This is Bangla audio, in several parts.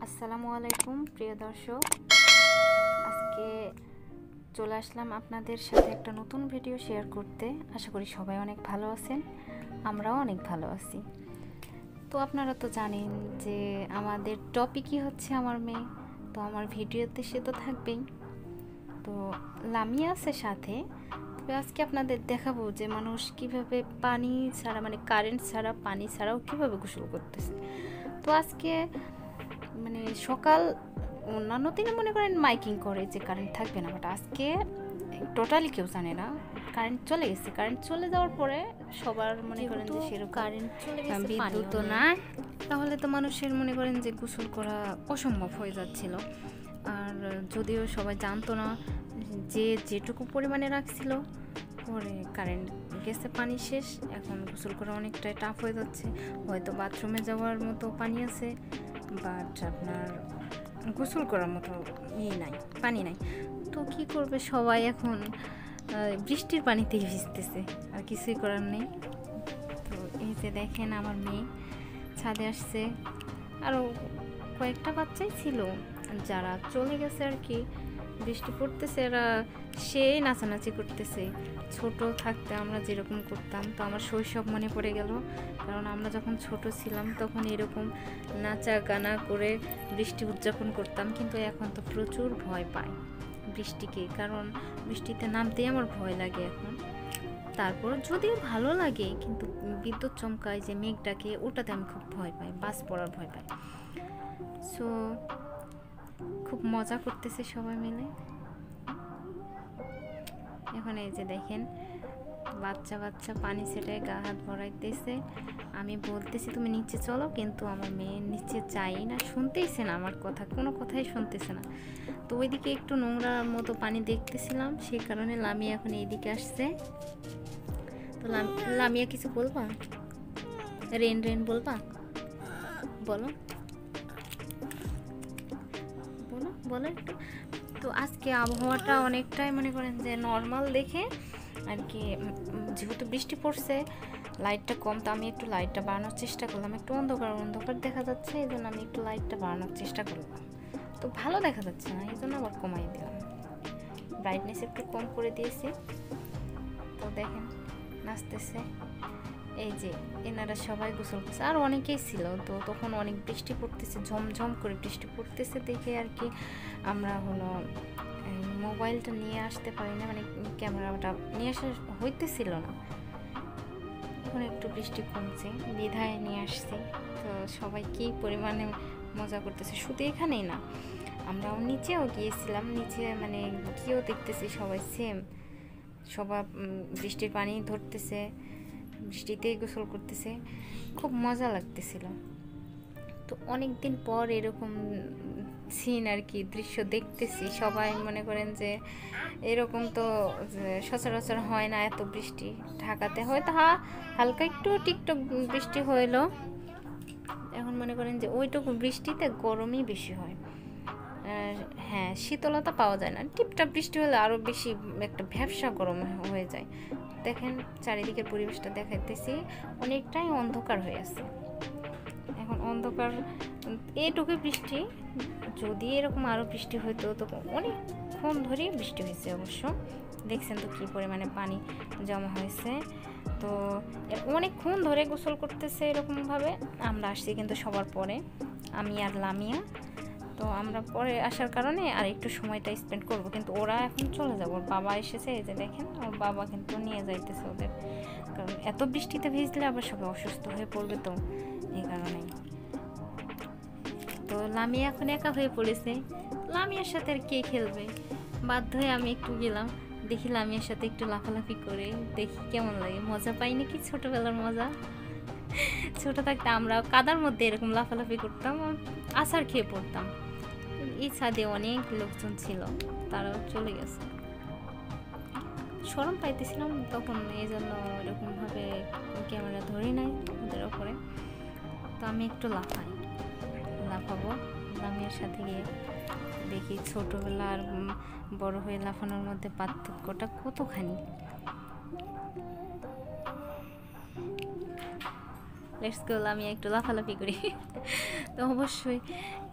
আসসালামু আলাইকুম প্রিয় দর্শক, আজকে চলে আসলাম আপনাদের সাথে একটা নতুন ভিডিও শেয়ার করতে। আশা করি সবাই অনেক ভালো আছেন, আমরাও অনেক ভালো আছি। তো আপনারা তো জানেন যে আমাদের টপিকই হচ্ছে আমার মেয়ে, তো আমার ভিডিওতে সে তো থাকবেই। তো লামিয়া আছে সাথে। তবে আজকে আপনাদের দেখাবো যে মানুষ কিভাবে পানি ছাড়া, মানে কারেন্ট ছাড়া, পানি ছাড়াও কিভাবে গোসল করতেছে। তো আজকে মানে সকাল অন্যান্য দিনে মনে করেন মাইকিং করে যে কারেন্ট থাকবে না, বাট আজকে টোটালি কেউ জানে না কারেন্ট চলে গেছে। কারেন্ট চলে যাওয়ার পরে সবার মনে করেন যে সেরকম কারেন্ট চলে গেছে, বিদ্যুৎ তো নাই, তাহলে তো মানুষের মনে করেন যে গোসল করা অসম্ভব হয়ে যাচ্ছিল। আর যদিও সবাই জানতো না, যে যেটুকু পরিমাণে রাখছিল, পরে কারেন্ট গেছে, পানি শেষ, এখন গোসল করা অনেকটাই টাফ হয়ে যাচ্ছে। হয়তো বাথরুমে যাওয়ার মতো পানি আছে, বাট আপনার গোসল করার মতো পানি নাই। তো কি করবে সবাই, এখন বৃষ্টির পানিতেই ভিজতেছে, আর কিছুই করার নেই। তো এই যে দেখেন আমার মেয়ে ছাদে আসছে, আরও কয়েকটা বাচ্চাই ছিল যারা চলে গেছে আর কি। বৃষ্টি পড়তেছে, এরা সেই নাচানাচি করতেছে। ছোট থাকতে আমরা যেরকম করতাম, তো আমার শৈশব মনে পড়ে গেল, কারণ আমরা যখন ছোট ছিলাম তখন এরকম নাচা গানা করে বৃষ্টি উদযাপন করতাম। কিন্তু এখন তো প্রচুর ভয় পাই বৃষ্টিকে, কারণ বৃষ্টিতে নামতেই আমার ভয় লাগে এখন। তারপর যদিও ভালো লাগে, কিন্তু বিদ্যুৎ চমকায় যে মেঘ ডাকে, ওটাতে আমি খুব ভয় পাই, বাস পড়ার ভয় পাই। সো খুব মজা করতেছে সবাই মিলে। এখন এই যে দেখেন বাচ্চা বাচ্চা পানি ছেটায় গা হাত ভরাইতেছে। আমি বলতেছি তুমি নিচে চলো, কিন্তু আমার মেয়ে নিচে চাই না, শুনতেইছে না আমার কথা, কোনো কথাই শুনতেছে না। তো ওইদিকে একটু নোংরা মতো পানি দেখতেছিলাম, সেই কারণে লামিয়া এখন এইদিকে আসছে। তো লামিয়া কিছু বলবা? রেন রেন বলবা? বলো বলো বলো একটু। তো আজকে আবহাওয়াটা অনেকটাই মনে করেন যে নর্মাল দেখে আর কি, যেহেতু বৃষ্টি পড়ছে, লাইটটা কম, তো আমি একটু লাইটটা বাড়ানোর চেষ্টা করলাম। একটু অন্ধকার অন্ধকার দেখা যাচ্ছে, এই জন্য আমি একটু লাইটটা বাড়ানোর চেষ্টা করলাম। তো ভালো দেখা যাচ্ছে না, এই জন্য আবার কমাই দিলাম, ব্রাইটনেস একটু কম করে দিয়েছি। তো দেখেন নাচতেছে, এই যে এনারা সবাই গোসল করছে, আর অনেকেই ছিল। তো তখন অনেক বৃষ্টি পড়তেছে, ঝমঝম করে বৃষ্টি পড়তেছে দেখে আর কি আমরা হলো মোবাইলটা নিয়ে আসতে পারি না, মানে ক্যামেরাটা নিয়ে আসা হইতেছিল না। এখন একটু বৃষ্টি কমছে বিধায় নিয়ে আসছি। তো সবাই কী পরিমাণে মজা করতেছে, শুধু এখানেই না, আমরাও নিচেও গিয়েছিলাম, নিচে মানে গিয়েও দেখতেছি সবাই সেম, সবাই বৃষ্টির পানি ধরতেছে, বৃষ্টিতেই গোসল করতেছে, খুব মজা লাগতেছিল। তো অনেক দিন পর এরকম সিন আর কি, দৃশ্য দেখতেছি। সবাই মনে করেন যে এরকম তো সচরাচর হয় না, এত বৃষ্টি ঢাকাতে হয়তো হালকা একটু টিকটক বৃষ্টি হইলো। এখন মনে করেন যে ওইটুকু বৃষ্টিতে গরমই বেশি হয়, হ্যাঁ শীতলতা পাওয়া যায় না। টিপটাপ বৃষ্টি হলে আরও বেশি একটা ভ্যাবসা গরম হয়ে যায়। দেখেন চারিদিকের পরিবেশটা দেখাইতেছি, অনেকটাই অন্ধকার হয়ে আছে এখন। অন্ধকার, এইটুকু বৃষ্টি, যদি এরকম আরও বৃষ্টি হইতো তো অনেকক্ষণ ধরেই বৃষ্টি হয়েছে অবশ্য। দেখছেন তো কী পরিমাণে পানি জমা হয়েছে। তো অনেকক্ষণ ধরে গোসল করতেছে এরকমভাবে। আমরা আসছি কিন্তু সবার পরে, আমি আর লামিয়া। তো আমরা পরে আসার কারণে আর একটু সময়টা স্পেন্ড করব, কিন্তু ওরা এখন চলে যাবো। ওর বাবা এসেছে, এই যে দেখেন ওর বাবা কিন্তু নিয়ে যাইতেছে ওদের, কারণ এত বৃষ্টিতে ভিজলে আবার সবাই অসুস্থ হয়ে পড়বে, তো এই কারণেই। তো লামিয়া এখন একা হয়ে পড়েছে, লামিয়ার সাথে আর কে খেলবে, বাধ্য হয়ে আমি একটু গেলাম, দেখি লামিয়ার সাথে একটু লাফালাফি করে দেখি কেমন লাগে, মজা পাই নাকি ছোটোবেলার মজা। ছোটো থাকতে আমরা কাদার মধ্যে এরকম লাফালাফি করতাম, আছাড় খেয়ে পড়তাম। এই ছাদে অনেক লোকজন ছিল, তারাও চলে গেছে, শরম পাইতেছিলাম তখন, এই জন্য এরকমভাবে ক্যামেরা ধরি নাই ওদের ওপরে। তো আমি একটু লাফাবো লামিয়ার সাথে গিয়ে, দেখি ছোটোবেলা আর বড় হয়ে লাফানোর মধ্যে পার্থক্যটা কতখানি। লেটস গো, আমি একটু লাফালাফি করি। তো অবশ্যই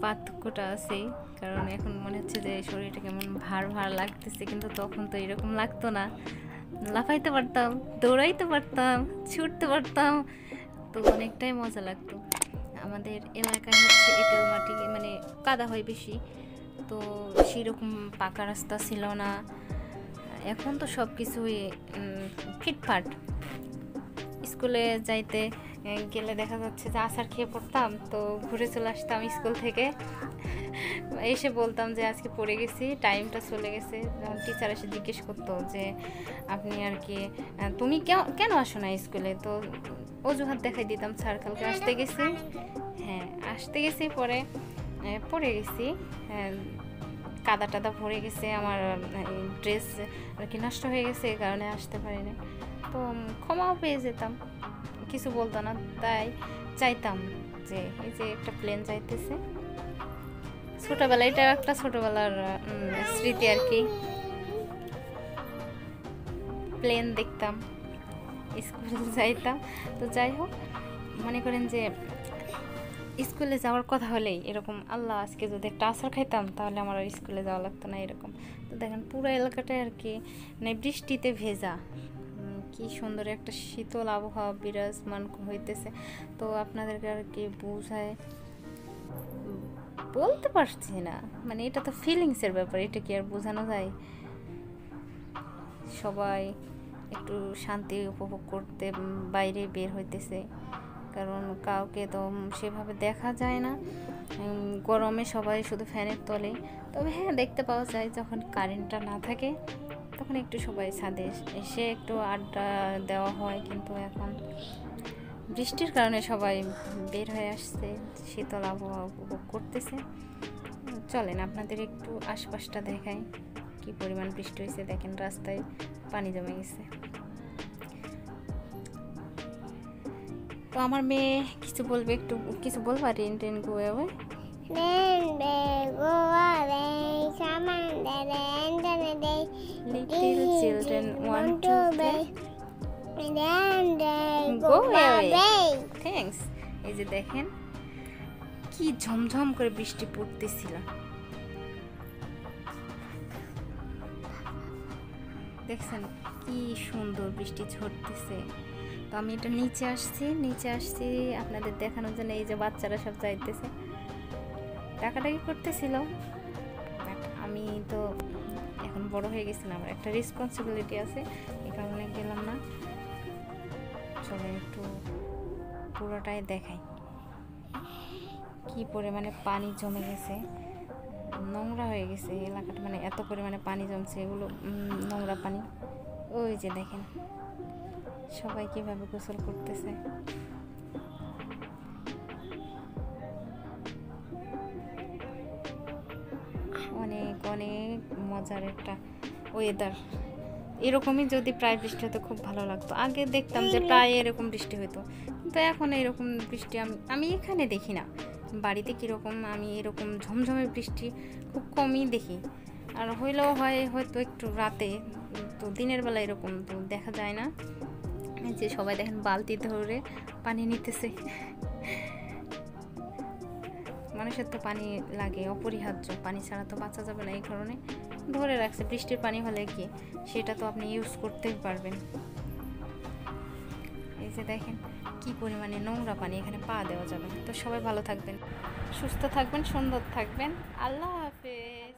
পার্থক্যটা আছেই, কারণ এখন মনে হচ্ছে যে শরীরটা কেমন ভার ভার লাগতেছে, কিন্তু তখন তো এরকম লাগতো না। লাফাইতে পারতাম, দৌড়াইতে পারতাম, ছুটতে পারতাম, তো অনেকটাই মজা লাগতো। আমাদের এলাকায় হচ্ছে এঁটেল মাটি, মানে কাদা হয় বেশি, তো সেরকম পাকা রাস্তা ছিল না। এখন তো সব কিছুই ফিটফাট। স্কুলে যাইতে গেলে দেখা যাচ্ছে যে আছাড় খেয়ে পড়তাম, তো ঘুরে চলে আসতাম স্কুল থেকে, এসে বলতাম যে আজকে পড়ে গেছি, টাইমটা চলে গেছে। যখন টিচার এসে জিজ্ঞেস করতো যে আপনি আর কি তুমি কেন আসো না স্কুলে, তো অজুহাত দেখাই দিতাম, স্যার কালকে আসতে গেছি, হ্যাঁ আসতে গেছি, পরে পড়ে গেছি, কাদা টাদা ভরে গেছে, আমার ড্রেস আর কি নষ্ট হয়ে গেছে, এই কারণে আসতে পারিনি। তো ক্ষমাও পেয়ে যেতাম, কিছু বলতো না। তাই চাইতাম যে এই যে একটা প্লেন যাইতেছে, ছোটবেলা, এটা একটা ছোটবেলার স্মৃতি আর কি। প্লেন দেখতাম, স্কুলে যাইতাম। তো যাই হোক, মনে করেন যে স্কুলে যাওয়ার কথা হলেই এরকম, আল্লাহ আজকে যদি একটা আছাড় খাইতাম তাহলে আমার আর স্কুলে যাওয়া লাগতো না, এরকম। তো দেখেন পুরো এলাকাটাই আর কি মানে বৃষ্টিতে ভেজা, কি সুন্দর একটা শীতল আবহাওয়া বিরাজমান হইতেছে। তো আপনাদেরকে আর কি বোঝায় বলতে পারছি না, মানে এটা তো ফিলিংসের ব্যাপার, এটা কি আর বোঝানো যায়। সবাই একটু শান্তি উপভোগ করতে বাইরে বের হইতেছে, কারণ কাউকে তো সেভাবে দেখা যায় না। গরমে সবাই শুধু ফ্যানের তলে, তবে হ্যাঁ দেখতে পাওয়া যায় যখন কারেন্টটা না থাকে তখন একটু সবাই ছাদে এসে একটু আড্ডা দেওয়া হয়, কিন্তু এখন বৃষ্টির কারণে সবাই বের হয়ে আসছে, শীতল আবহাওয়া উপভোগ করতেছে। চলেন আপনাদের একটু আশপাশটা দেখাই, কি পরিমাণ বৃষ্টি হয়েছে। দেখেন রাস্তায় পানি জমে গেছে। তো আমার মেয়ে কিছু বলবে, একটু কিছু বলবা? Rain rain go away, little children want to play, go away, thanks। এই যে দেখেন কি ঝমঝম করে বৃষ্টি পড়তেছিল, দেখছেন কি সুন্দর বৃষ্টি ঝরতেছে। তো আমি এটা নিচে আসছি আপনাদের দেখানোর জন্য। এই যে বাচ্চারা সব যাইতেছে, ডাকাডাকি করতেছিল, বাট আমি তো এখন বড় হয়ে গেছি না, আমার একটা রেসপন্সিবিলিটি আছে, এই কারণে গেলাম না। চলো একটু পুরোটাই দেখাই, কি পরিমাণে পানি জমে গেছে, নোংরা হয়ে গেছে এলাকাটা, মানে এত পরিমাণে পানি জমছে, এগুলো নোংরা পানি। ওই যে দেখেন সবাই কিভাবে গোসল করতেছে। অনেক অনেক মজার একটা ওয়েদার। এরকমই যদি প্রায় বৃষ্টি হতো খুব ভালো লাগতো। আগে দেখতাম যে প্রায় এরকম বৃষ্টি হতো, কিন্তু এখন এরকম বৃষ্টি আমি এখানে দেখি না। বাড়িতে কীরকম, আমি এরকম ঝমঝমে বৃষ্টি খুব কমই দেখি, আর হইলেও হয় হয়তো একটু রাতে, তো দিনের বেলা এরকম তো দেখা যায় না। যে সবাই দেখেন বালতি ধরে পানি নিতেছে, মানুষের তো পানি লাগে, অপরিহার্য, পানি ছাড়া তো বাঁচা যাবে না, এই কারণে ধরে রাখছে। বৃষ্টির পানি হলে কি সেটা তো আপনি ইউজ করতেই পারবেন। এই যে দেখেন কি পরিমাণে নোংরা পানি, এখানে পা দেওয়া যাবে না। তো সবাই ভালো থাকবেন, সুস্থ থাকবেন, সুন্দর থাকবেন। আল্লাহ হাফেজ।